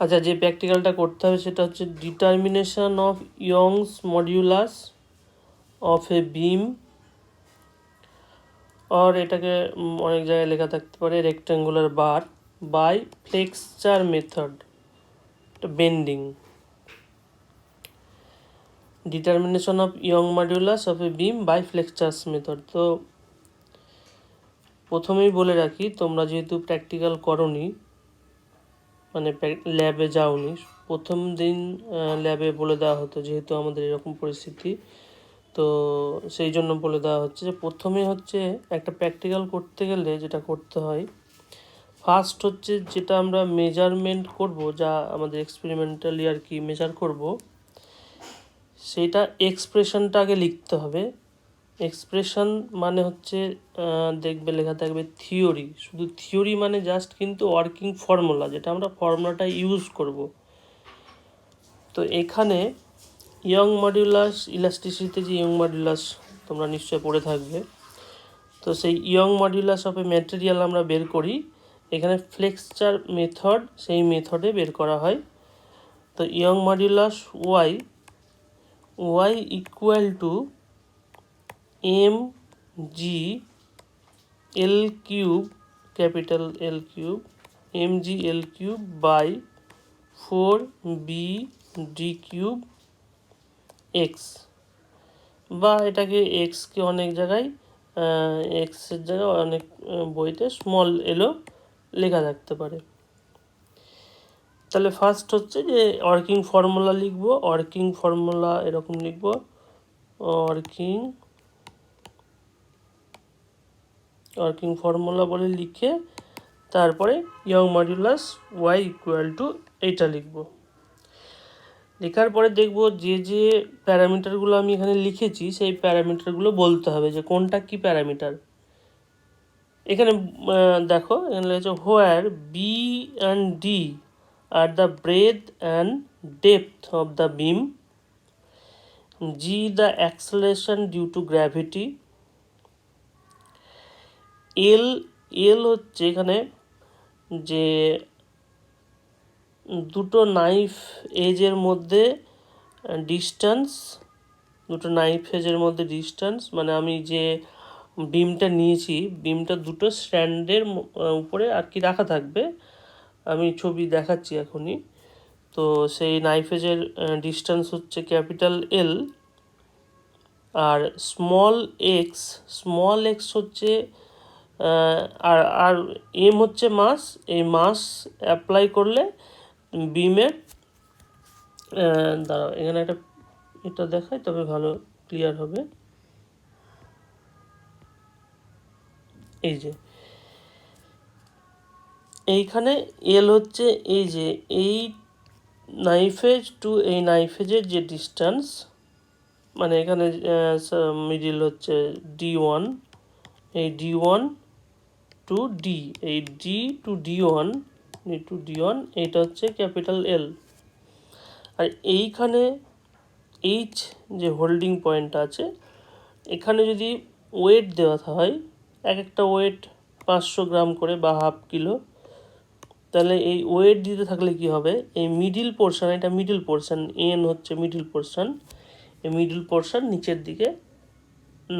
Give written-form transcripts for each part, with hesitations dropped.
আচ্ছা, যে প্র্যাকটিক্যালটা করতে হবে সেটা হচ্ছে determination of Young's modulus of a beam, আর এটাকে অনেক জায়গায় লেখা থাকতে পারে rectangular bar by flexure method, bending. Determination of Young modulus of a beam by flexures method. তো প্রথমেই বলে রাখি, তোমরা যেহেতু প্র্যাকটিক্যাল করোনি, মানে ল্যাবে যাওনি, প্রথম দিন ল্যাবে বলে দেওয়া হতো, যেহেতু আমাদের এরকম পরিস্থিতি, তো সেই জন্য বলে দেওয়া হচ্ছে যে প্রথমে হচ্ছে একটা প্র্যাকটিক্যাল করতে গেলে যেটা করতে হয়, ফার্স্ট হচ্ছে যেটা আমরা মেজারমেন্ট করব, যা আমাদের এক্সপেরিমেন্টালি আর কি মেজার করব, সেইটা এক্সপ্রেশনটা আগে লিখতে হবে। এক্সপ্রেশন মানে হচ্ছে দেখবে লেখা থাকবে থিওরি, শুধু থিওরি মানে জাস্ট কিন্তু ওয়ার্কিং ফর্মুলা, যেটা আমরা ফর্মুলাটা ইউজ করব। তো এখানে ইয়ং মডিউলাস ইলাস্টিসিটিতে যে ইয়ং মডিউলাস তোমরা নিশ্চয় পড়ে থাকবে, তো সেই young modulus of A material আমরা বের করি এখানে ফ্লেক্সচার মেথড, সেই মেথডে বের করা হয়। তো Young modulus Y equal to M G L cube, capital L cube, M G L cube by 4 D cube X, বা এটাকে এক্সকে অনেক জায়গায় এক্সের জায়গায় অনেক বইতে স্মল এলও লেখা থাকতে পারে। তাহলে ফার্স্ট হচ্ছে যে ওয়ার্কিং ফর্মুলা লিখব। ওয়ার্কিং ফর্মুলা এরকম লিখব, ওয়ার্কিং ফর্মুলা বলে লিখে তারপরে Young modulus Y equal to এইটা লিখব। লেখার পরে দেখব যে যে প্যারামিটারগুলো আমি এখানে লিখেছি সেই প্যারামিটারগুলো বলতে হবে যে কোনটা কি প্যারামিটার। এখানে দেখো, এখানে লিখেছে where B and D are the breadth and depth of the beam, G the acceleration due to gravity, L হচ্ছে এখানে যে দুটো নাইফ এজের মধ্যে ডিস্টেন্স, মানে আমি যে বিমটা নিয়েছি, বিমটা দুটো স্ট্যান্ডের উপরে আর কি রাখা থাকবে, আমি ছবি দেখাচ্ছি এখনই। তো সেই নাইফ এজের ডিস্টেন্স হচ্ছে ক্যাপিটাল এল, আর স্মল এক্স হচ্ছে আর এম হচ্ছে মাস। এই মাস অ্যাপ্লাই করলে বিমের দাঁড়াও, এখানে এটা দেখাই তবে ভালো ক্লিয়ার হবে। এই যে এইখানে এল হচ্ছে এই যে এই নাইফেজ টু এই নাইফেজের যে ডিস্টেন্স, মানে এখানে মিডিল হচ্ছে D1, এই D1 টু ডি, এই D1 এইটা হচ্ছে ক্যাপিটাল এল। আর এইখানে এইচ যে হোল্ডিং পয়েন্ট আছে, এখানে যদি ওয়েট দেওয়া হয়, এক একটা ওয়েট 500 গ্রাম করে বা হাফ কিলো, তাহলে এই ওয়েট দিতে থাকলে কি হবে, এই মিডিল পোর্শন, এটা মিডিল পোর্শন, এন হচ্ছে মিডিল পোর্শন, এই মিডিল পোর্শন নিচের দিকে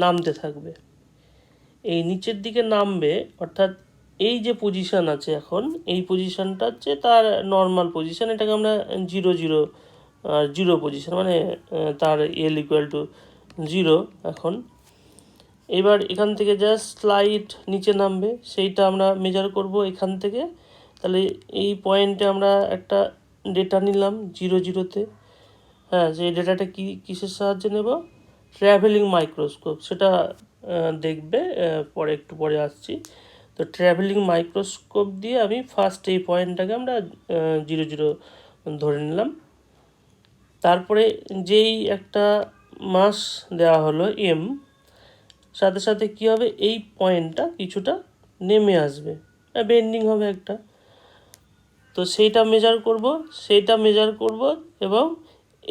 নামতে থাকবে। এই নিচের দিকে নামবে, অর্থাৎ এই যে পজিশন আছে এখন, এই পজিশনটা হচ্ছে তার নর্মাল পজিশন, এটাকে আমরা 0 পজিশন, মানে তার এল ইকুয়াল টু 0 এখন। এবার এখান থেকে জাস্ট স্লাইড নিচে নামবে, সেইটা আমরা মেজার করব এখান থেকে। তাহলে এই পয়েন্টে আমরা একটা ডেটা নিলাম 0তে। হ্যাঁ, সেই ডেটাটা কিসের সাহায্যে নেব, ট্র্যাভেলিং মাইক্রোস্কোপ, সেটা দেখবে পরে, একটু পরে আসছি। তো ট্র্যাভেলিং মাইক্রোস্কোপ দিয়ে আমি ফার্স্ট এই পয়েন্টটাকে আমরা 0 ধরে নিলাম। তারপরে যেই একটা মাস দেওয়া হলো এম, সাথে সাথে কী হবে, এই পয়েন্টটা কিছুটা নেমে আসবে, বেন্ডিং হবে একটা। তো সেইটা মেজার করব এবং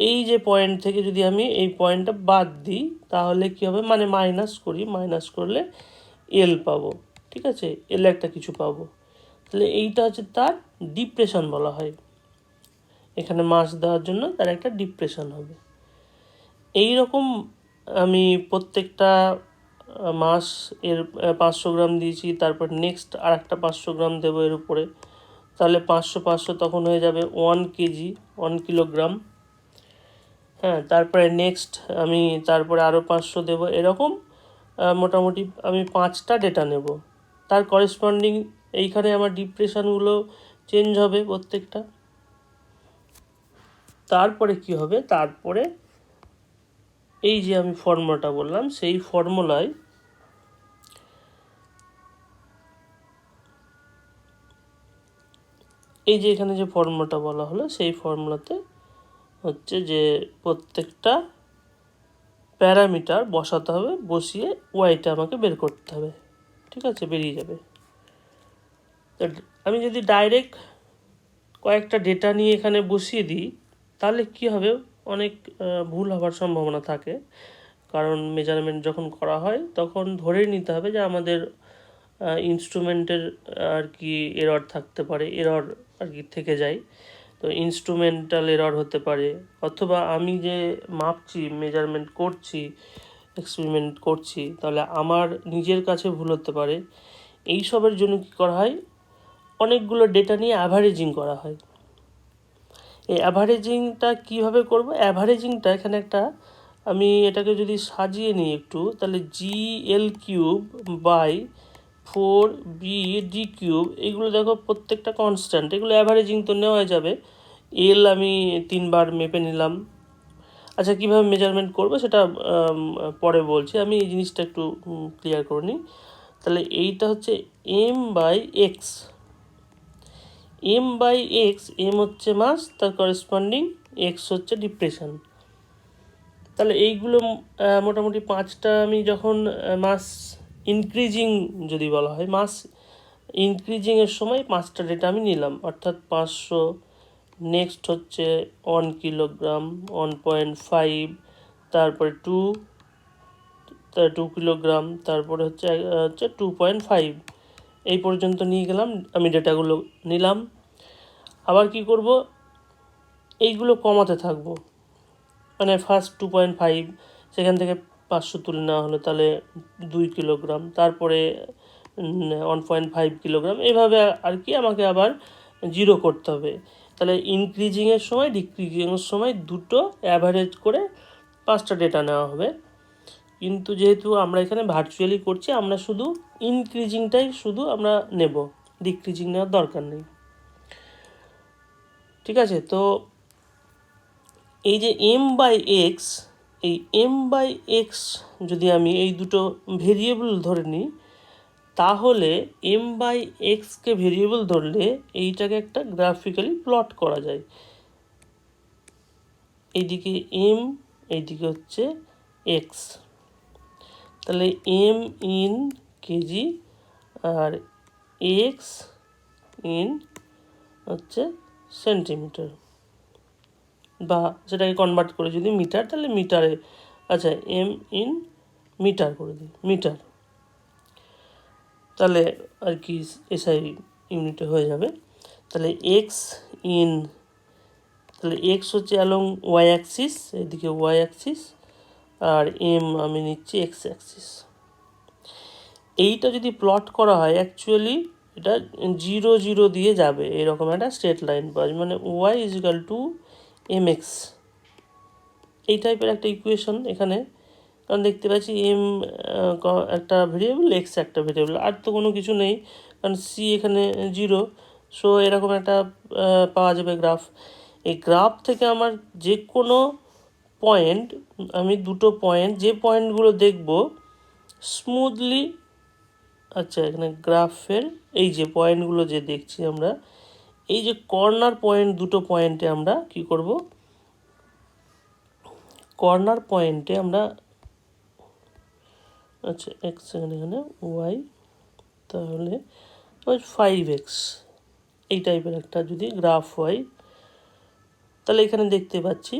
এই যে পয়েন্ট থেকে যদি আমি এই পয়েন্টটা বাদ দিই তাহলে কী হবে, মানে মাইনাস করলে এল পাবো, ঠিক আছে, এল একটা কিছু পাবো। তাহলে এইটা হচ্ছে তার ডিপ্রেশন বলা হয়। এখানে মাস দেওয়ার জন্য তার একটা ডিপ্রেশন হবে। এই রকম আমি প্রত্যেকটা মাস এর 500 গ্রাম দিয়েছি, তারপর নেক্সট আর একটা 500 গ্রাম দেবো এর উপরে, তাহলে 500 তখন হয়ে যাবে 1 কেজি 1 কিলোগ্রাম। হ্যাঁ, তারপরে নেক্সট আমি তারপরে আরও 500 দেবো, এরকম মোটামুটি আমি 5টা ডেটা নেব। তার করেসপন্ডিং এইখানে আমার ডিপ্রেশনগুলো চেঞ্জ হবে প্রত্যেকটা। তারপরে কি হবে, তারপরে এই যে আমি ফর্মুলাটা বললাম, সেই ফর্মুলায় এই যে এখানে যে ফর্মুলাটা বলা হলো, সেই ফর্মুলাতে হচ্ছে যে প্রত্যেকটা প্যারামিটার বসাতে হবে, বসিয়ে ওয়াইটা আমাকে বের করতে হবে। ঠিক আছে, বেরিয়ে যাবে। আমি যদি ডাইরেক্ট কয়েকটা ডেটা নিয়ে এখানে বসিয়ে দিই, তাহলে কি হবে, অনেক ভুল হওয়ার সম্ভাবনা থাকে। কারণ মেজারমেন্ট যখন করা হয় তখন ধরেই নিতে হবে যে আমাদের ইনস্ট্রুমেন্টের আর কি এরর থাকতে পারে, এরর আর কি থেকে যায়। তো ইনস্ট্রুমেন্টাল এরর হতে পারে, অথবা আমি যে মাপছি, মেজারমেন্ট করছি, এক্সপেরিমেন্ট করছি, তাহলে আমার নিজের কাছে ভুল হতে পারে। এই সবের জন্য কী করা হয়, অনেকগুলো ডেটা নিয়ে অ্যাভারেজিং করা হয়। এই অ্যাভারেজিংটা কীভাবে করব, অ্যাভারেজিংটা এখানে একটা আমি এটাকে যদি সাজিয়ে নিই একটু, তাহলে GL³ বাই 4BD³ এগুলো দেখো প্রত্যেকটা কনস্ট্যান্ট, এগুলো অ্যাভারেজিং তো নেওয়া যাবে। এল আমি 3বার মেপে নিলাম। আচ্ছা, কীভাবে মেজারমেন্ট করব সেটা পরে বলছি, আমি এই জিনিসটা একটু ক্লিয়ার করে নিই। তাহলে এইটা হচ্ছে M/X, M/X, M হচ্ছে মাস, তার করেসপন্ডিং X হচ্ছে ডিপ্রেশন। তাহলে এইগুলো মোটামুটি 5টা আমি যখন মাস ইনক্রিজিং যদি বলা হয়, মাস ইনক্রিজিংয়ের সময় 5টা ডেটা আমি নিলাম, অর্থাৎ 500, নেক্সট হচ্ছে 1 কিলোগ্রাম, 1.5, তারপরে 2 কিলোগ্রাম, তারপরে হচ্ছে 2.5, এই পর্যন্ত নিয়ে গেলাম, আমি ডেটাগুলো নিলাম। আবার কি করব, এইগুলো কমাতে থাকবো, মানে ফার্স্ট 2.5, সেখান থেকে 500 তুলে নেওয়া হলো, তাহলে 2 কিলোগ্রাম, তারপরে 1.5 কিলোগ্রাম, এইভাবে আর কি আমাকে আবার 0 করতে হবে। তাহলে ইনক্রিজিংয়ের সময়, ডিক্রিজিংয়ের সময় দুটো অ্যাভারেজ করে 5টা ডেটা নেওয়া হবে। কিন্তু যেহেতু আমরা এখানে ভার্চুয়ালি করছি, আমরা শুধু ইনক্রিজিংটাই শুধু আমরা নেব, ডিক্রিজিং নেওয়ার দরকার নেই। ঠিক আছে, তো এই যে M/X, এই M/X যদি আমি এই দুটো ভেরিয়েবল ধরে নিই, তাহলে M/X-কে ভেরিয়েবল ধরলে এইটাকে একটা গ্রাফিক্যালি প্লট করা যায়। এইদিকে M, এইদিকে হচ্ছে X, তাহলে M ইন কেজি আর X ইন হচ্ছে সেন্টিমিটার, বা সেটাকে কনভার্ট করে যদি মিটার, তাহলে মিটারে, আচ্ছা M ইন মিটার করে দিই, মিটার, তাহলে আর কি SI ইউনিটে হয়ে যাবে। তাহলে এক্স ইন, তাহলে এক্স হচ্ছে অ্যালং ওয়াই অ্যাক্সিস, এদিকে ওয়াই অ্যাক্সিস, আর এম আমি নিচ্ছি এক্স অ্যাক্সিস। এইটা যদি প্লট করা হয়, অ্যাকচুয়ালি এটা 0 0 দিয়ে যাবে, এরকম একটা স্ট্রেট লাইন পাওয়া যায়, মানে ওয়াই ইজিক্যাল টু mx, এই টাইপের একটা ইকুয়েশন এখানে। কারণ দেখতে পাচ্ছি এম একটা ভেরিয়েবল, এক্স একটা ভেরিয়েবল, আর তো কোনো কিছু নেই, কারণ সি এখানে 0। সো এরকম একটা পাওয়া যাবে গ্রাফ। এই গ্রাফ থেকে আমার যে কোনো পয়েন্ট, আমি দুটো পয়েন্ট, যে পয়েন্টগুলো দেখব স্মুথলি, আচ্ছা এখানে গ্রাফের এই যে পয়েন্টগুলো যে দেখছি আমরা, এই যে কর্নার পয়েন্ট, দুটো পয়েন্টে আমরা কি করব, কর্নার পয়েন্টে আমরা, আচ্ছা এক সেকেন্ড, এখানে ওয়াই, তাহলে ওই 5x, এই টাইপের একটা যদি গ্রাফ হয়, তাহলে এখানে দেখতে পাচ্ছি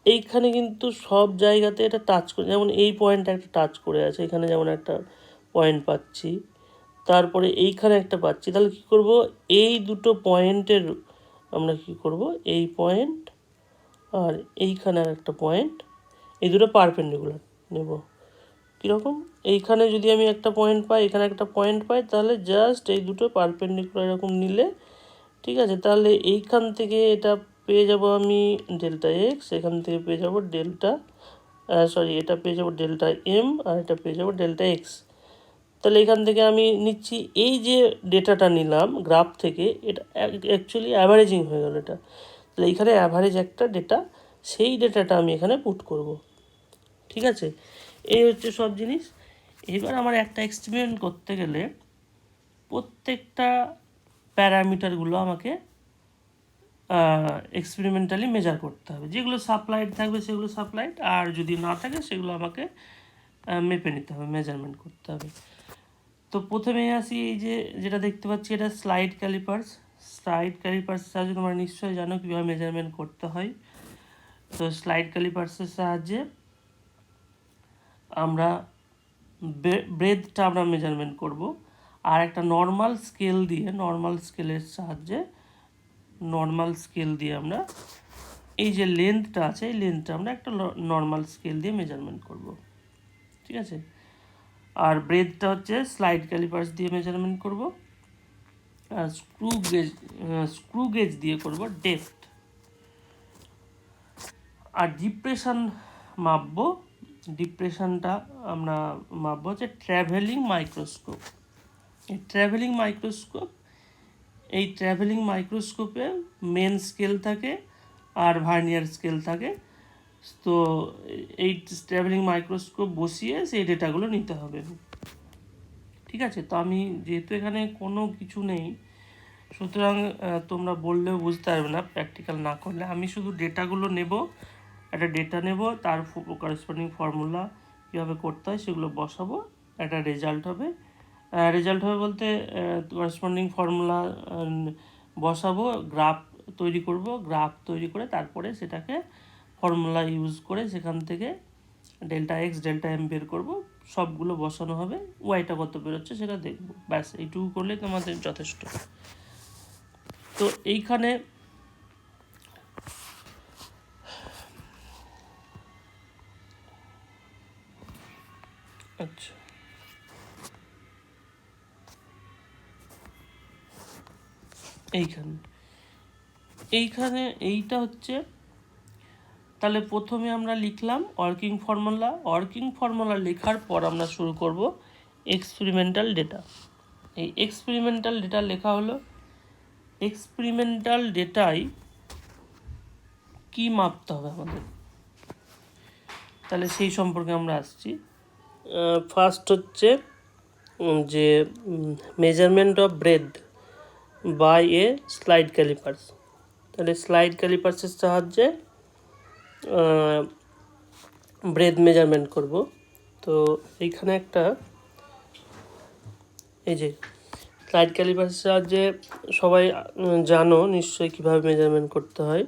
এইখানে কিন্তু সব জায়গাতে এটা টাচ করে, যেমন এই পয়েন্টটা একটা টাচ করে আছে, এখানে যেমন একটা পয়েন্ট পাচ্ছি, তারপরে এইখানে একটা পাচ্ছি। তাহলে কী করব, এই দুটো পয়েন্টের আমরা কি করব, এই পয়েন্ট আর এইখানে আর একটা পয়েন্ট, এই দুটো পারপেন্ডিকুলার নেব। কীরকম, এইখানে যদি আমি একটা পয়েন্ট পাই, এখানে একটা পয়েন্ট পাই, তাহলে জাস্ট এই দুটো পারপেন্ডিকুলার এরকম নিলে, ঠিক আছে, তাহলে এইখান থেকে এটা পেয়ে যাব আমি ডেল্টা এক্স, এখান থেকে পেয়ে যাব ডেল্টা এটা পেয়ে যাব ডেল্টা এম, আর এটা পেয়ে যাব ডেল্টা এক্স। তাহলে এখান থেকে আমি নিচ্ছি এই যে ডেটাটা নিলাম গ্রাফ থেকে, এটা অ্যাকচুয়ালি অ্যাভারেজিং হয়ে গেল এটা। তাহলে এইখানে অ্যাভারেজ একটা ডেটা, সেই ডেটাটা আমি এখানে পুট করব। ঠিক আছে, এই হচ্ছে সব জিনিস। এবার আমার একটা এক্সপেরিমেন্ট করতে গেলে প্রত্যেকটা প্যারামিটারগুলো আমাকে এক্সপেরিমেন্টালি মেজার করতে হবে। যেগুলো সাপ্লাইড থাকবে সেগুলো সাপ্লাইড, আর যদি না থাকে সেগুলো আমাকে মেপে নিতে হবে, মেজারমেন্ট করতে হবে। তো প্রথমে আসি, এই যে যেটা দেখতে পাচ্ছি এটা স্লাইড ক্যালিপার্স। স্লাইড ক্যালিপার্সের সাহায্যে তোমরা নিশ্চয়ই জানো কীভাবে মেজারমেন্ট করতে হয়। তো স্লাইড ক্যালিপার্সের সাহায্যে আমরা ব্রেথটা আমরা মেজারমেন্ট করব, আর একটা নর্মাল স্কেল দিয়ে, নর্মাল স্কেলের সাহায্যে, নর্মাল স্কেল দিয়ে আমরা এই যে লেন্থটা আছে, এই লেন্থটা আমরা একটা নর্মাল স্কেল দিয়ে মেজারমেন্ট করব। ঠিক আছে, আর ব্রেথটা হচ্ছে স্লাইড ক্যালিপার্স দিয়ে মেজারমেন্ট করব, আর স্ক্রু গেজ দিয়ে করব ডেপথ। আর ডিপ্রেশন মাপবো, ডিপ্রেশনটা আমরা মাপবো হচ্ছে ট্র্যাভেলিং মাইক্রোস্কোপ। এই ট্র্যাভেলিং মাইক্রোস্কোপ, এই ট্র্যাভেলিং মাইক্রোস্কোপে মেন স্কেল থাকে আর ভার্নিয়ার স্কেল থাকে। তো এই ট্র্যাভেলিং মাইক্রোস্কোপ বসিয়ে সেই ডেটাগুলো নিতে হবে। ঠিক আছে, তো আমি যেহেতু এখানে কোনো কিছু নেই, সুতরাং তোমরা বললেও বুঝতে পারবে না প্র্যাকটিক্যাল না করলে। আমি শুধু ডেটাগুলো নেব, একটা ডেটা নেব, তার করেসপন্ডিং ফর্মুলা কীভাবে করতে হয় সেগুলো বসাবো, একটা রেজাল্ট হবে। রেজাল্ট হবে বলতে করেসপন্ডিং ফর্মুলা বসাবো, গ্রাফ তৈরি করব, গ্রাফ তৈরি করে তারপরে সেটাকে ফর্মুলা ইউজ করে সেখান থেকে ডেল্টা এক্স ডেল্টা এম বের করবো, সবগুলো বসানো হবে, ওয়াইটা কত বেরোচ্ছে সেটা দেখব। ব্যাস এইটুকু করলে তোমাদের যথেষ্ট। তো এইখানে আচ্ছা, এইখানে এইটা হচ্ছে, তাহলে প্রথমে আমরা লিখলাম ওয়ার্কিং ফর্মুলা। ওয়ার্কিং ফর্মুলা লেখার পর আমরা শুরু করব এক্সপেরিমেন্টাল ডেটা। এই এক্সপেরিমেন্টাল ডেটা লেখা হলো। এক্সপেরিমেন্টাল ডেটায় কি মাপতে হবে আমাদের, তাহলে সেই সম্পর্কে আমরা আসছি। ফার্স্ট হচ্ছে যে measurement of breadth by a slide callipers. তাহলে স্লাইড ক্যালিপার্সের সাহায্যে ব্রেথ মেজারমেন্ট করব। তো এইখানে একটা, এই যে স্লাইড ক্যালিপার্সের সাহায্যে সবাই জানো নিশ্চয়ই কীভাবে মেজারমেন্ট করতে হয়।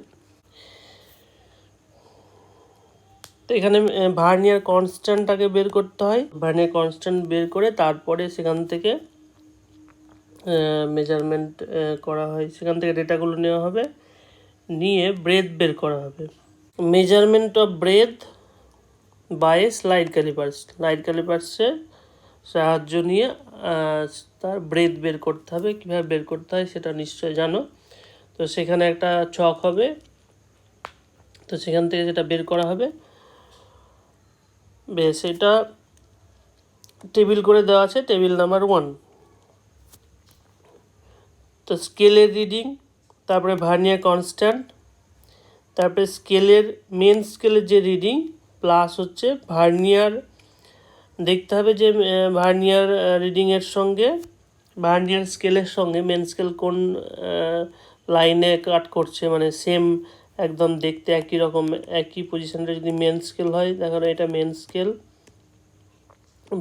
তো এখানে ভার্নিয়ার কনস্ট্যান্টটাকে বের করতে হয়, ভার্নিয়ার কনস্ট্যান্ট বের করে তারপরে সেখান থেকে মেজারমেন্ট করা হয়, সেখান থেকে ডেটাগুলো নেওয়া হবে, নিয়ে ব্রেথ বের করা হবে। Measurement of breadth by slide callipers, slide ক্যালিপার্সের সাহায্য নিয়ে তার ব্রেথ বের করতে হবে। কীভাবে বের করতে হয় সেটা নিশ্চয় জানো। তো সেখানে একটা ছক হবে, তো সেখান থেকে যেটা বের করা হবে, বেশ এটা টেবিল করে দেওয়া আছে, টেবিল নাম্বার 1। তো স্কেলের রিডিং, তারপরে ভার্নিয়ার কনস্ট্যান্ট, তারপরে স্কেলের মেন স্কেলের যে রিডিং প্লাস হচ্ছে ভার্নিয়ার, দেখতে হবে যে ভার্নিয়ার রিডিংয়ের সঙ্গে, ভার্নিয়ার স্কেলের সঙ্গে মেন স্কেল কোন লাইনে কাট করছে, মানে সেম একদম দেখতে একই রকম একই পজিশনটা যদি মেন স্কেল হয়, দেখো এটা মেন স্কেল,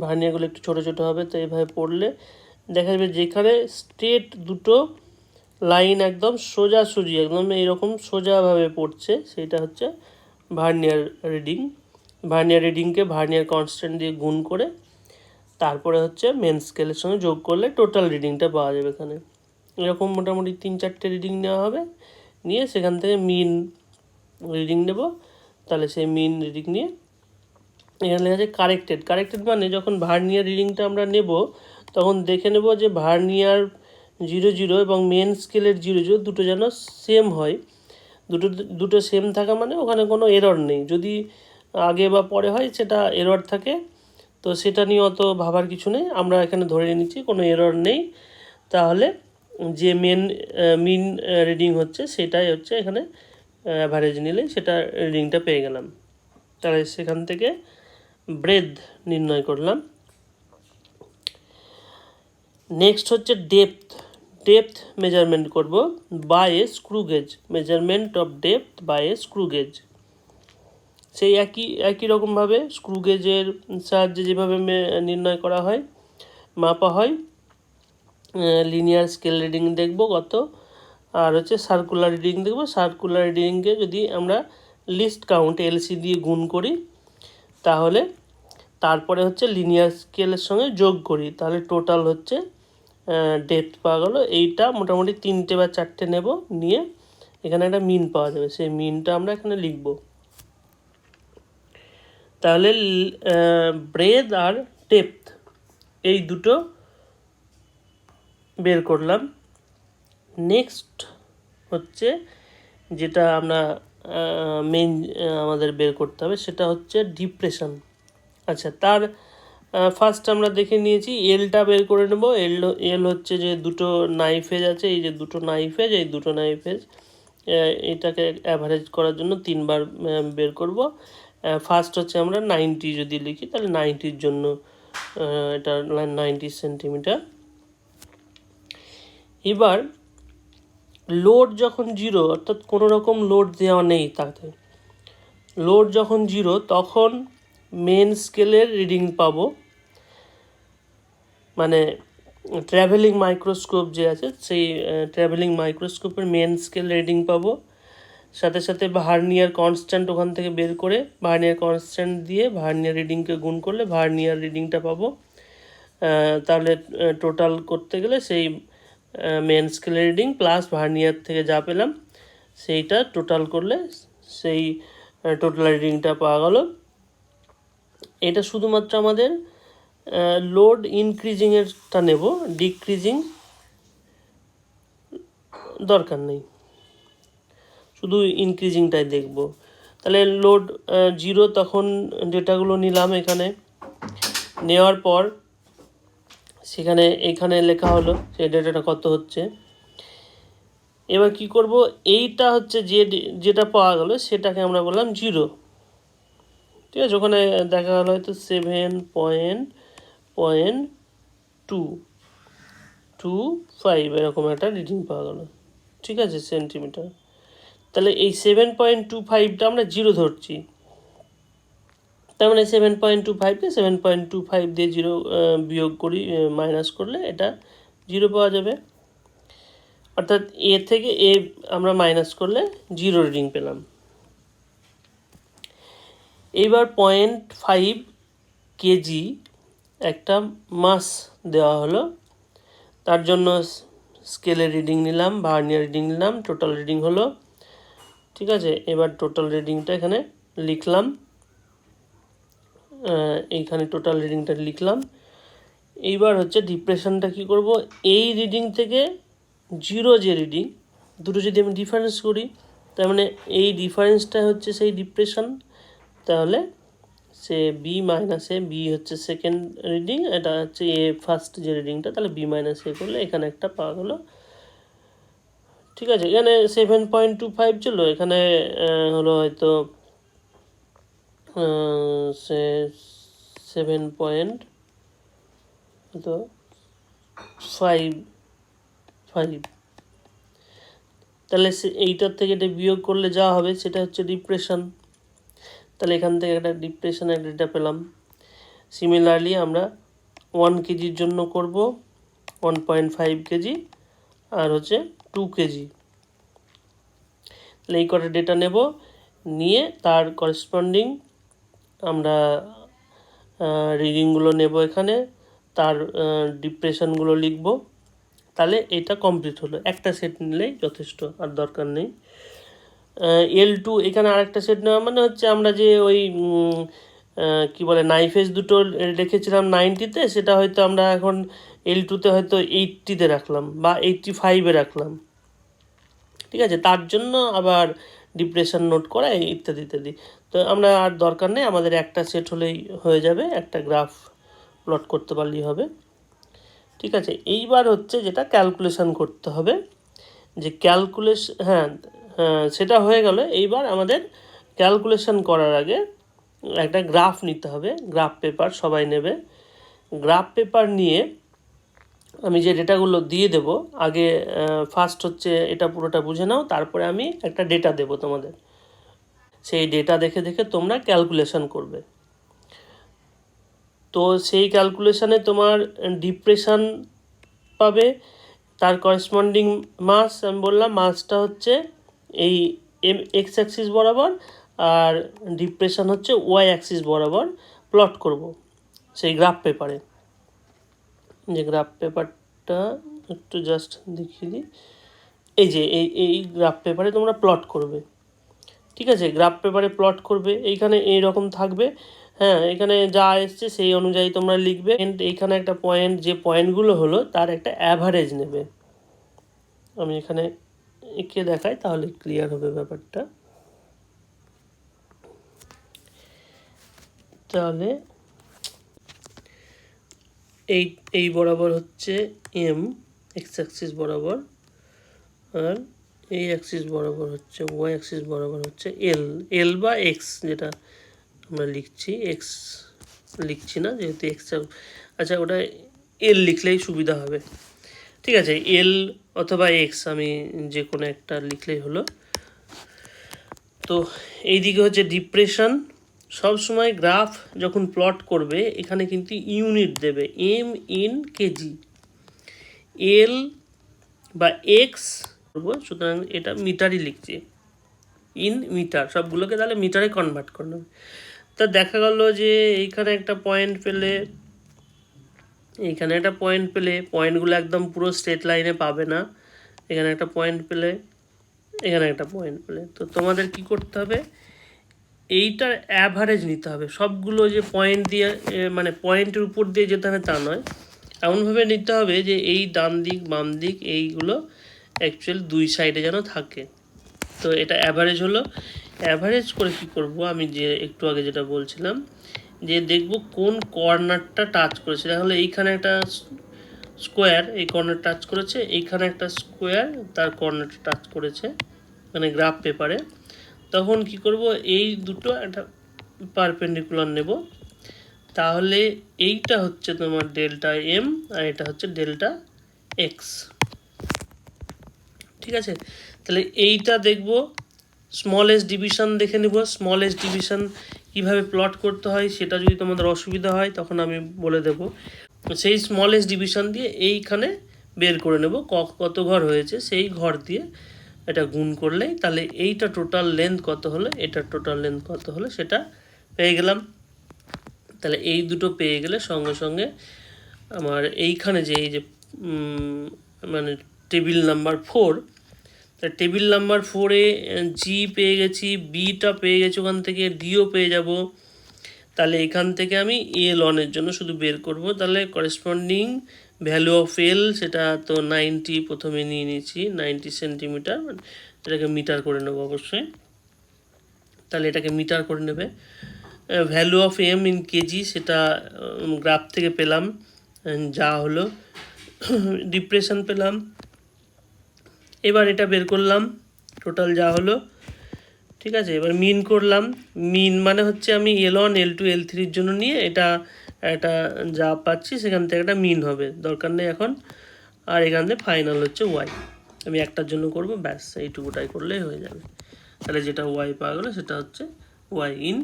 ভার্নিয়ারগুলো একটু ছোটো ছোটো হবে। তো এইভাবে পড়লে দেখা যাবে যেখানে স্ট্রেট দুটো লাইন একদম সোজাসুজি একদম এইরকম সোজাভাবে পড়ছে, সেইটা হচ্ছে ভার্নিয়ার রিডিং। ভার্নিয়ার রিডিংকে ভার্নিয়ার কনস্ট্যান্ট দিয়ে গুণ করে তারপরে হচ্ছে মেন স্কেলের সঙ্গে যোগ করলে টোটাল রিডিংটা পাওয়া যাবে। এখানে এরকম মোটামুটি 3-4টে রিডিং নেওয়া হবে, নিয়ে সেখান থেকে মিন রিডিং নেব। তাহলে সেই মিন রিডিং নিয়ে এখানে লেখা আছে কারেক্টেড মানে যখন ভার্নিয়ার রিডিংটা আমরা নেব তখন দেখে নেব যে ভার্নিয়ার 00 এবং মেন স্কেলের 00 দুটো যেন সেম হয়। দুটো সেম থাকা মানে ওখানে কোনো এরর নেই। যদি আগে বা পরে হয় সেটা এরর থাকে, তো সেটা নিয়ে অত ভাবার কিছু নেই। আমরা এখানে ধরে নিচ্ছি কোনো এরর নেই, তাহলে যে মিন রিডিং হচ্ছে সেটাই হচ্ছে এখানে অ্যাভারেজ নিলে সেটা রিডিংটা পেয়ে গেলাম। তাহলে সেখান থেকে ব্রেথ নির্ণয় করলাম। নেক্সট হচ্ছে ডেপথ মেজারমেন্ট করব by a screw gauge, measurement of depth by a screw gauge. সেই একই রকমভাবে স্ক্রু গেজের সাহায্যে যেভাবে নির্ণয় করা হয়, মাপা হয়, লিনিয়ার স্কেল রিডিং দেখব কত, আর হচ্ছে সার্কুলার রিডিং দেখব। সার্কুলার রিডিংকে যদি আমরা লিস্ট কাউন্ট এলসি দিয়ে গুণ করি, তাহলে তারপরে হচ্ছে লিনিয়ার স্কেলের সঙ্গে যোগ করি, তাহলে টোটাল হচ্ছে ডেপথ পাওয়া গেল। এইটা মোটামুটি 3টে বা 4টে নেব, নিয়ে এখানে একটা মিন পাওয়া যাবে, সেই মিনটা আমরা এখানে লিখব। তাহলে ব্রেথ আর ডেপথ এই দুটো বের করলাম। নেক্সট হচ্ছে যেটা আমরা মেন আমাদের বের করতে হবে সেটা হচ্ছে ডিপ্রেশন। আচ্ছা, তার ফার্স্ট আমরা দেখে নিয়েছি এলটা বের করে নেব। এল হচ্ছে যে দুটো নাইফ এজ আছে, এই যে দুটো নাইফ এজ, এই দুটো নাইফ এজ এটাকে অ্যাভারেজ করার জন্য 3বার বের করব। ফার্স্ট হচ্ছে আমরা 90 যদি লিখি, তাহলে 90-র জন্য এটা 90 সেন্টিমিটার। এবার লোড যখন 0, অর্থাৎ কোনো রকম লোড দেওয়া নেই, তাতে লোড যখন 0 তখন মেন স্কেলের রিডিং পাবো, মানে ট্রাভেলিং মাইক্রোস্কোপ যে আছে সেই ট্রাভেলিং মাইক্রোস্কোপের মেন স্কেল রিডিং পাবো। সাথে সাথে ভার্নিয়ার কনস্ট্যান্ট ওখান থেকে বের করে ভার্নিয়ার কনস্ট্যান্ট দিয়ে ভার্নিয়ার রিডিংকে গুণ করলে ভার্নিয়ার রিডিংটা পাবো। তাহলে টোটাল করতে গেলে সেই মেন স্কেলের রিডিং প্লাস ভার্নিয়ার থেকে যা পেলাম সেইটা টোটাল করলে সেই টোটাল রিডিংটা পাওয়া গেল। এটা শুধুমাত্র আমাদের লোড ইনক্রিজিংয়েরটা নেব, ডিক্রিজিং দরকার নেই, শুধু ইনক্রিজিংটাই দেখব। তাহলে লোড 0 তখন ডেটাগুলো নিলাম, এখানে নেওয়ার পর সেখানে এখানে লেখা হলো সেই ডেটাটা কত হচ্ছে। এবার কি করব, এইটা হচ্ছে যেটা পাওয়া গেল সেটাকে আমরা বললাম 0, ঠিক আছে। ওখানে দেখা গেল হয়তো 7.225 এরকম একটা রিডিং পাওয়া গেল, ঠিক আছে, সেন্টিমিটার। তাহলে এই 7.25টা আমরা 0 ধরছি, তার মানে 7.25কে 7.25 দিয়ে 0 বিয়োগ করি, মাইনাস করলে এটা 0 পাওয়া যাবে। অর্থাৎ এ থেকে এ আমরা মাইনাস করলে 0 রিডিং পেলাম। এইবার 0.5 কেজি একটা মাস দেওয়া হলো, তার জন্য স্কেলের রিডিং নিলাম, ভার্নিয়ার রিডিং নিলাম, টোটাল রিডিং হলো, ঠিক আছে। এবার টোটাল রিডিংটা এখানে লিখলাম, এইখানে টোটাল রিডিংটা লিখলাম। এইবার হচ্ছে ডিপ্রেশনটা কি করব, এই রিডিং থেকে 0 যে রিডিং দুটো যদি আমি ডিফারেন্স করি, তার মানে এই ডিফারেন্সটা হচ্ছে সেই ডিপ্রেশন। তাহলে সে বি মাইনাস এ, বি হচ্ছে সেকেন্ড রিডিং, এটা হচ্ছে এ ফার্স্ট যে রিডিংটা, তাহলে বি মাইনাস এ করলে এখানে একটা পাওয়া গেলো, ঠিক আছে। এখানে 7.25 ছিল, এখানে হলো হয়তো 7.55, তাহলে এইটার থেকে এটা বিয়োগ করলে যা হবে সেটা হচ্ছে ডিপ্রেশন। তাহলে এখান থেকে একটা ডিপ্রেশনের ডেটা পেলাম। সিমিলারলি আমরা 1 কেজির জন্য করব 1.5 কেজি আর হচ্ছে 2 কেজি। তাহলে এই কটা ডেটা নেব, নিয়ে তার করেসপন্ডিং আমরা রিডিংগুলো নেব, এখানে তার ডিপ্রেশনগুলো লিখব, তাহলে এটা কমপ্লিট হলো। একটা সেট নিলেই যথেষ্ট, আর দরকার নেই। L2 এখানে আরেকটা সেট নেওয়া মানে হচ্ছে আমরা যে ওই কি বলে নাইফেস দুটো রেখেছিলাম 90-তে, সেটা হয়তো আমরা এখন L2-তে হয়তো 80-তে রাখলাম বা 85-এ রাখলাম, ঠিক আছে, তার জন্য আবার ডিপ্রেশন নোট করা ইত্যাদি ইত্যাদি। তো আমরা আর দরকার নেই, আমাদের একটা সেট হলেই হয়ে যাবে, একটা গ্রাফ প্লট করতে পারলেই হবে, ঠিক আছে। এইবার হচ্ছে যেটা ক্যালকুলেশন করতে হবে, যে সেটা হয়ে গেল। এইবার আমাদের ক্যালকুলেশন করার আগে একটা গ্রাফ নিতে হবে, গ্রাফ পেপার সবাই নেবে। গ্রাফ পেপার নিয়ে আমি যে ডেটাগুলো দিয়ে দেব, আগে ফার্স্ট হচ্ছে এটা পুরোটা বুঝে নাও, তারপরে আমি একটা ডেটা দেব তোমাদের, সেই ডেটা দেখে দেখে তোমরা ক্যালকুলেশন করবে। তো সেই ক্যালকুলেশানে তোমার ডিপ্রেশন পাবে, তার করেসপন্ডিং মাস, আমি বললাম মাসটা হচ্ছে এই এক্স অ্যাক্সিস বরাবর, আর ডিপ্রেশন হচ্ছে ওয়াই অ্যাক্সিস বরাবর প্লট করব সেই গ্রাফ পেপারে। যে গ্রাফ পেপারটা একটু জাস্ট দেখিয়ে দিই, এই যে এই গ্রাফ পেপারে তোমরা প্লট করবে, ঠিক আছে। গ্রাফ পেপারে প্লট করবে, এইখানে এইরকম থাকবে, হ্যাঁ, এখানে যা এসছে সেই অনুযায়ী তোমরা লিখবে। এইখানে একটা পয়েন্ট, যে পয়েন্টগুলো হলো তার একটা অ্যাভারেজ নেবে। আমি এখানে এঁকে দেখাই, তাহলে ক্লিয়ার হবে ব্যাপারটা। তাহলে এই বরাবর হচ্ছে এম এক্স অ্যাক্সিস বরাবর, আর এই অ্যাক্সিস বরাবর হচ্ছে ওয়াই অ্যাক্সিস বরাবর হচ্ছে এল বা এক্স, যেটা আমরা লিখছি, এক্স লিখছি না যেহেতু এক্স, আচ্ছা ওটা এল লিখলেই সুবিধা হবে, ঠিক আছে। এল অথবা এক্স আমি যে কোনো একটা লিখলেই হলো। তো এইদিকে হচ্ছে ডিপ্রেশন। সব সময় গ্রাফ যখন প্লট করবে এখানে কিন্তু ইউনিট দেবে, এম ইন কেজি, এল বা এক্স করবো, সুতরাং এটা মিটারই লিখছি, ইন মিটার, সবগুলোকে তাহলে মিটারে কনভার্ট করে নেবে। তা দেখা গেল যে এইখানে একটা পয়েন্ট পেলে, এইখানে একটা পয়েন্ট পেলে, পয়েন্টগুলো একদম পুরো স্ট্রেট লাইনে পাবে না, এখানে একটা পয়েন্ট পেলে, এখানে একটা পয়েন্ট পেলে, তো তোমাদের কি করতে হবে, এইটার অ্যাভারেজ নিতে হবে। সবগুলো যে পয়েন্ট দিয়ে মানে পয়েন্টের উপর দিয়ে যেতে হবে তা নয়, এমনভাবে নিতে হবে যে এই ডান দিক বাম দিক এইগুলো অ্যাকচুয়ালি দুই সাইডে যেন থাকে। তো এটা অ্যাভারেজ হলো। অ্যাভারেজ করে কি করব, আমি যে একটু আগে যেটা বলছিলাম, যে দেখব কোন কর্নারটা টাচ করেছে। তাহলে এইখানে একটা স্কোয়ার এই কর্নার টাচ করেছে, এইখানে একটা স্কোয়ার তার কর্নারটা টাচ করেছে, মানে গ্রাফ পেপারে। তখন কি করব, এই দুটো একটা পারপেন্ডিকুলার নেব, তাহলে এইটা হচ্ছে তোমার ডেল্টা এম আর এটা হচ্ছে ডেল্টা এক্স, ঠিক আছে। তাহলে এইটা দেখব, স্মলেস্ট ডিভিশন দেখে নেব। স্মলেস্ট ডিভিশন কীভাবে প্লট করতে হয় সেটা যদি তোমাদের অসুবিধা হয় তখন আমি বলে দেব। সেই স্মলেস্ট ডিভিশন দিয়ে এইখানে বের করে নেব কত ঘর হয়েছে, সেই ঘর দিয়ে এটা গুণ করলেই তাহলে এইটা টোটাল লেন্থ কত হলো, এটার টোটাল লেন্থ কত হলো সেটা পেয়ে গেলাম। তাহলে এই দুটো পেয়ে গেলে সঙ্গে সঙ্গে আমার এইখানে যে এই যে মানে টেবিল নাম্বার 4, তাহলে টেবিল নাম্বার 4-এ জি পেয়ে গেছি, বিটা পেয়ে গেছি, ওখান থেকে ডিও পেয়ে যাব। তাহলে এখান থেকে আমি এল অনের জন্য শুধু বের করব, তাহলে করেসপন্ডিং ভ্যালু অফ এল, সেটা তো 90 প্রথমে নিয়ে নিয়েছি, 90 সেন্টিমিটার, এটাকে মিটার করে নেব অবশ্যই, তাহলে এটাকে মিটার করে নেবে। Value of M in KG সেটা গ্রাফ থেকে পেলাম, যা হলো ডিপ্রেশন পেলাম। এবার এটা বের করলাম টোটাল যা হলো, ঠিক আছে। এবার মিন করলাম, মিন মানে হচ্ছে আমি L1 L2 L3-র জন্য নিয়ে এটা যা পাচ্ছি সেখান থেকে একটা মিন হবে, দরকার নেই এখন। আর এখান থেকে ফাইনাল হচ্ছে ওয়াই, আমি একটার জন্য করব, ব্যাস এইটুকুটাই করলেই হয়ে যাবে। তাহলে যেটা ওয়াই পাওয়া গেলো সেটা হচ্ছে ওয়াই ইন,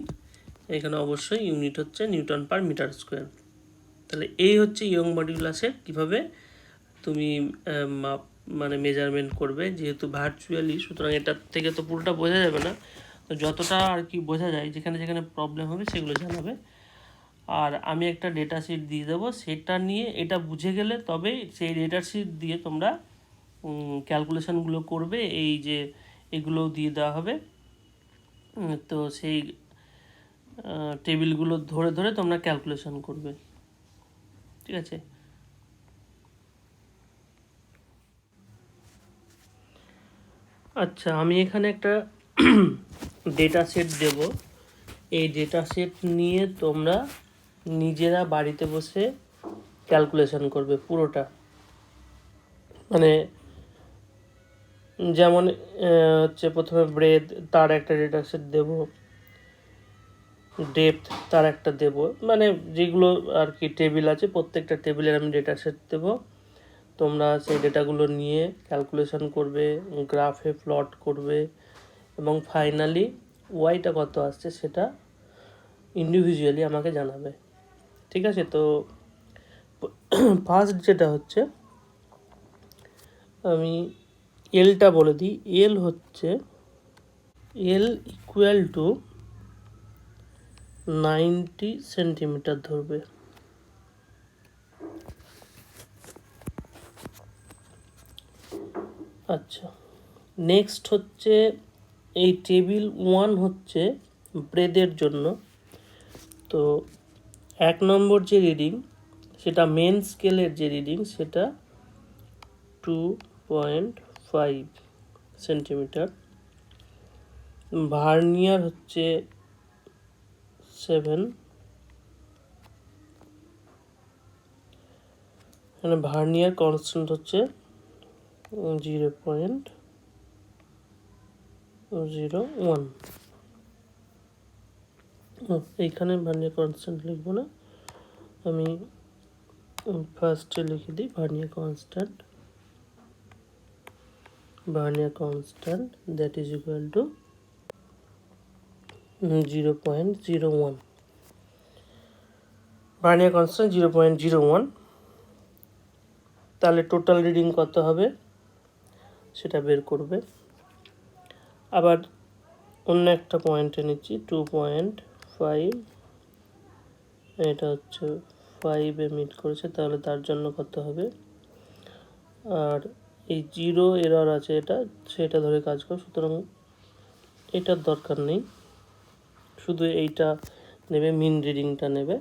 এখানে অবশ্যই ইউনিট হচ্ছে নিউটন পার মিটার স্কোয়ার। তাহলে এই হচ্ছে ইয়ং মডুলাসের কীভাবে তুমি মানে মেজারমেন্ট করবে, যেহেতু ভার্চুয়ালি, সুতরাং এটার থেকে তো পুরোটা বোঝা যাবে না, তো যতটা আর কি বোঝা যায়, যেখানে যেখানে প্রবলেম হবে সেগুলো জানাবে। আর আমি একটা ডেটা শিট দিয়ে দেবো, সেটা নিয়ে এটা বুঝে গেলে তবেই সেই ডেটা শিট দিয়ে তোমরা ক্যালকুলেশনগুলো করবে। এই যে এগুলো দিয়ে দেওয়া হবে, তো সেই টেবিলগুলো ধরে ধরে তোমরা ক্যালকুলেশন করবে, ঠিক আছে। আচ্ছা, আমি এখানে একটা ডেটা সেট দেব। এই ডেটা সেট নিয়ে তোমরা নিজেরা বাড়িতে বসে ক্যালকুলেশন করবে পুরোটা। মানে যেমন হচ্ছে প্রথমে ব্রেথ, তার একটা ডেটা সেট দেবো, ডেপথ তার একটা দেব, মানে যেগুলো আর কি টেবিল আছে প্রত্যেকটা টেবিলের আমি ডেটা সেট দেবো। তোমরা সেই ডেটাগুলো নিয়ে ক্যালকুলেশন করবে, গ্রাফে প্লট করবে, এবং ফাইনালি ওয়াইটা কত আসছে সেটা ইন্ডিভিজুয়ালি আমাকে জানাবে, ঠিক আছে। তো ফার্স্ট যেটা হচ্ছে, আমি এলটা বলে দিই। এল হচ্ছে এল ইকুয়াল টু 90 সেন্টিমিটার ধরবে। আচ্ছা, নেক্সট হচ্ছে এই টেবিল 1 হচ্ছে ব্রেডের জন্য। তো 1 নম্বর যে রিডিং, সেটা মেন স্কেলের যে রিডিং, সেটা 2.5 সেন্টিমিটার। ভার্নিয়ার হচ্ছে 7, এখানে ভার্নিয়ার কনস্ট্যান্ট হচ্ছে 0.01। এইখানে ভার্নিয়ার কনস্ট্যান্ট লিখবো না, আমি ফার্স্টে লিখে দিই vernier constant that is equal to 0.01। Vernier constant 0.01। তাহলে টোটাল রিডিং কত হবে সেটা বের করবে। আবার অন্য একটা পয়েন্টে নিচ্ছি 2.5, এটা হচ্ছে 5-এ মিট করেছে, তাহলে তার জন্য কত হবে। আর এই 0 এরর আছে, এটা সেটা ধরে কাজ কর, সুতরাং এটার দরকার নেই, শুধু এইটা নেবে, মিন রিডিংটা নেবে।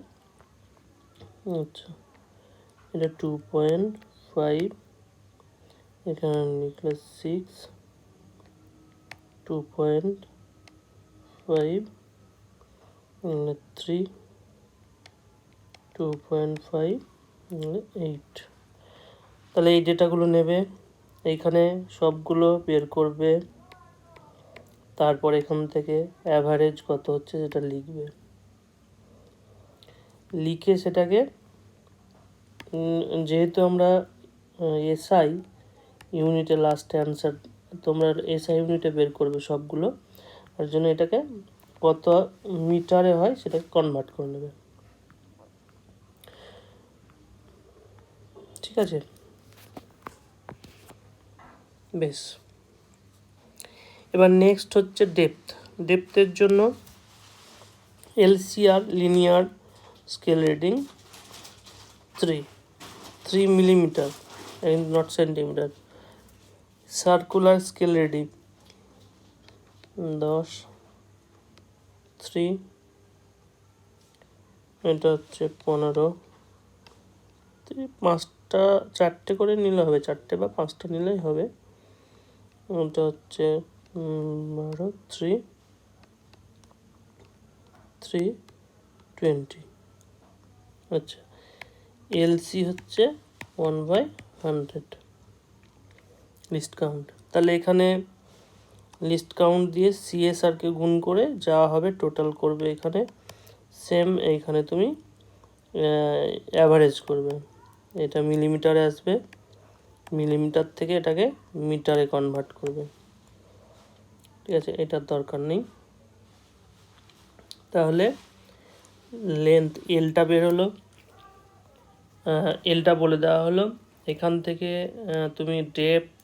আচ্ছা, এটা 2.5, এখানে লিখলে 6, 2.5, 3, 2.5, 8। তাহলে এই ডেটাগুলো নেবে, এইখানে সবগুলো বের করবে, তারপর এখান থেকে অ্যাভারেজ কত হচ্ছে সেটা লিখবে। লিখে সেটাকে যেহেতু আমরা এসআই ইউনিটে লাস্টে অ্যান্সার, তোমরা এসআই ইউনিটে বের করবে সবগুলো, তার জন্য এটাকে কত মিটারে হয় সেটাকে কনভার্ট করে নেবে, ঠিক আছে। বেশ, এবার নেক্সট হচ্ছে ডেপথ। ডেপথের জন্য LCR linear scale reading 3 millimetre, not centimetre. Circular scale reading 10, 3, এটা হচ্ছে 15, 5টা 4টে করে নিলে হবে, 4টে বা 5টা নিলেই হবে। এটা হচ্ছে 12, 3, 20। আচ্ছা, এলসি হচ্ছে 1/100 লিস্ট কাউন্ট। তাহলে এখানে লিস্ট কাউন্ট দিয়ে সিএসআরকে গুণ করে যা হবে টোটাল করবে, এখানে সেম এইখানে তুমি অ্যাভারেজ করবে। এটা মিলিমিটারে আসবে, মিলিমিটার থেকে এটাকে মিটারে কনভার্ট করবে, ঠিক আছে, এটার দরকার নেই। তাহলে লেন্থ এলটা বের হলো, এলটা বলে দেওয়া হলো। এখান থেকে তুমি ডেপথ,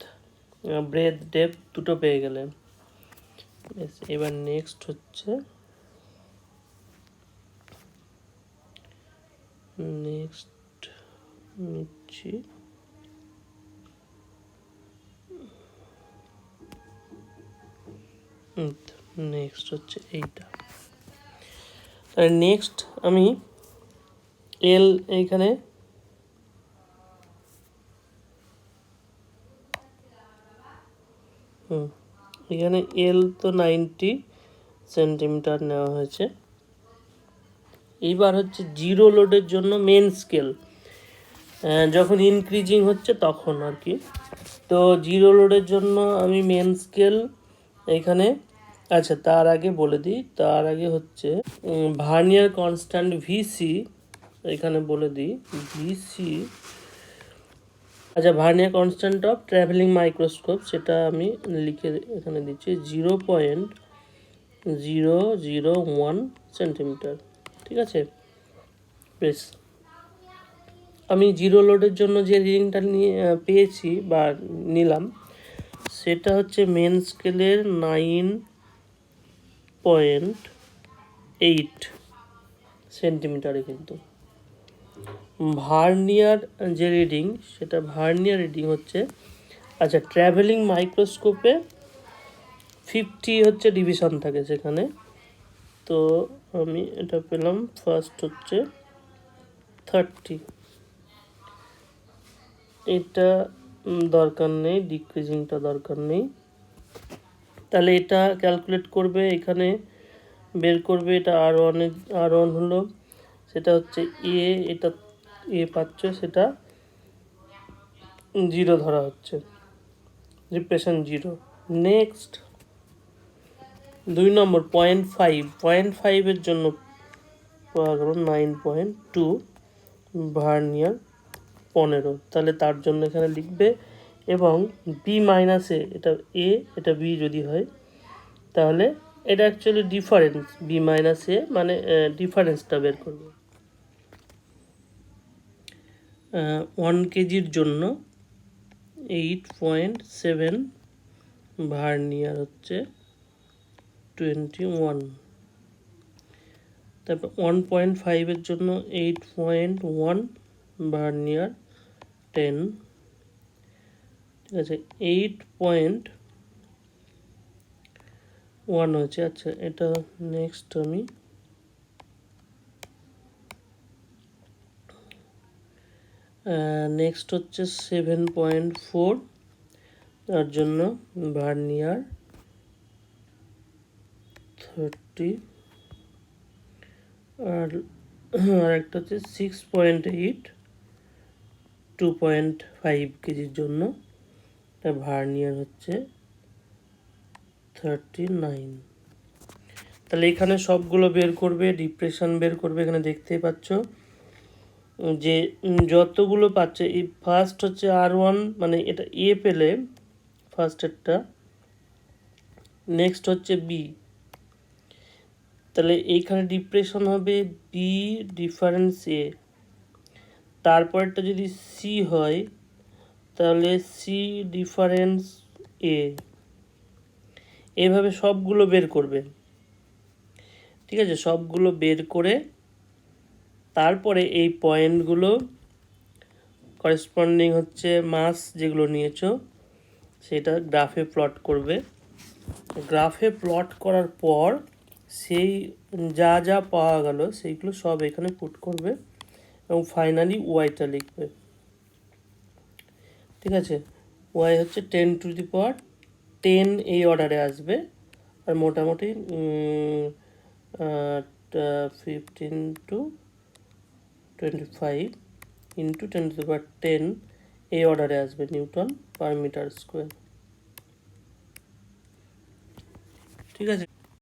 ব্রেথ, ডেপথ দুটো পেয়ে গেলে। এবার নেক্সট হচ্ছে নেক্সট নিচ্ছি, নেক্সট হচ্ছে এইটা। তাহলে নেক্সট আমি এল এইখানে এখানে এল তো 90 সেন্টিমিটার নেওয়া হয়েছে। এইবার হচ্ছে জিরো লোডের জন্য মেন স্কেল, যখন ইনক্রিজিং হচ্ছে তখন আর কি। তো জিরো লোডের জন্য আমি মেন স্কেল এখানে, আচ্ছা তার আগে বলে দিই, তার আগে হচ্ছে ভার্নিয়ার কনস্ট্যান্ট ভিসি এখানে বলে দিই, ভিসি, আচ্ছা vernier constant of travelling microscope সেটা আমি লিখে এখানে দিচ্ছি 0.001 সেন্টিমিটার। ঠিক আছে, বেশ। আমি জিরো লোডের জন্য যে রিডিংটা নিয়ে পেয়েছি বা নিলাম সেটা হচ্ছে মেন স্কেলের 9.8 সেন্টিমিটারে। কিন্তু ভার্নিয়ার যে রিডিং সেটা ভার্নিয়ার রিডিং হচ্ছে, আচ্ছা ট্রাভেলিং মাইক্রোস্কোপে 50 হচ্ছে ডিভিশন থাকে সেখানে, তো আমি এটা পেলাম ফার্স্ট হচ্ছে 30। এটা দরকার নেই, ডিক্রিজিংটা দরকার নেই। তাহলে এটা ক্যালকুলেট করবে, এখানে বের করবে, এটা আর ওয়ান হলো, সেটা হচ্ছে এ, এটা এ পাচ্ছে, সেটা 0 ধরা হচ্ছে, ডিপ্রেশন 0। নেক্সট 2 নম্বর 0.5 জন্য পাওয়া গেল 9.2 ভার্নিয়ার 15। তাহলে তার জন্য এখানে লিখবে, এবং বি মাইনাস এ, এটা এ এটা বি যদি হয় তাহলে এটা অ্যাকচুয়ালি ডিফারেন্স, বি মাইনাস এ মানে ডিফারেন্সটা বের করবে। 1 কেজির জন্য 8.7 ভার্নিয়ার হচ্ছে 21, তারপর 1.5 জন্য 8.1 ভার্নিয়ার 10। ঠিক আছে, 8.1 হচ্ছে। আচ্ছা এটা নেক্সট আমি নেক্সট হচ্ছে 7.4, তার জন্য ভার্নিয়ার 30, আর একটা হচ্ছে 6.8 2.5 কেজির জন্য, এটা ভার্নিয়ার হচ্ছে 39। তাহলে এখানে সবগুলো বের করবে, ডিপ্রেশন বের করবে। এখানে দেখতেই পাচ্ছ যে যতগুলো পাচ্ছে, এই ফার্স্ট হচ্ছে R1 মানে এটা এ পেলে ফার্স্টেরটা, নেক্সট হচ্ছে বি, তাহলে এইখানে ডিপ্রেশন হবে বি ডিফারেন্স এ, তারপরটা যদি সি হয় তাহলে সি ডিফারেন্স এ, এভাবে সবগুলো বের করবে। ঠিক আছে, সবগুলো বের করে তারপরে এই পয়েন্টগুলো করেসপন্ডিং হচ্ছে মাস যেগুলো নিয়েছো সেটা গ্রাফে প্লট করবে। গ্রাফে প্লট করার পর সেই যা যা পাওয়া গেল সেইগুলো সব এখানে পুট করবে এবং ফাইনালি ওয়াইটা লিখবে। ঠিক আছে, ওয়াই হচ্ছে 10⁻10 এই অর্ডারে আসবে, আর মোটামুটি 15 to 25 ইন্টু 10⁻10 এই অর্ডারে আসবে নিউটন পার মিটার স্কোয়ার। ঠিক আছে।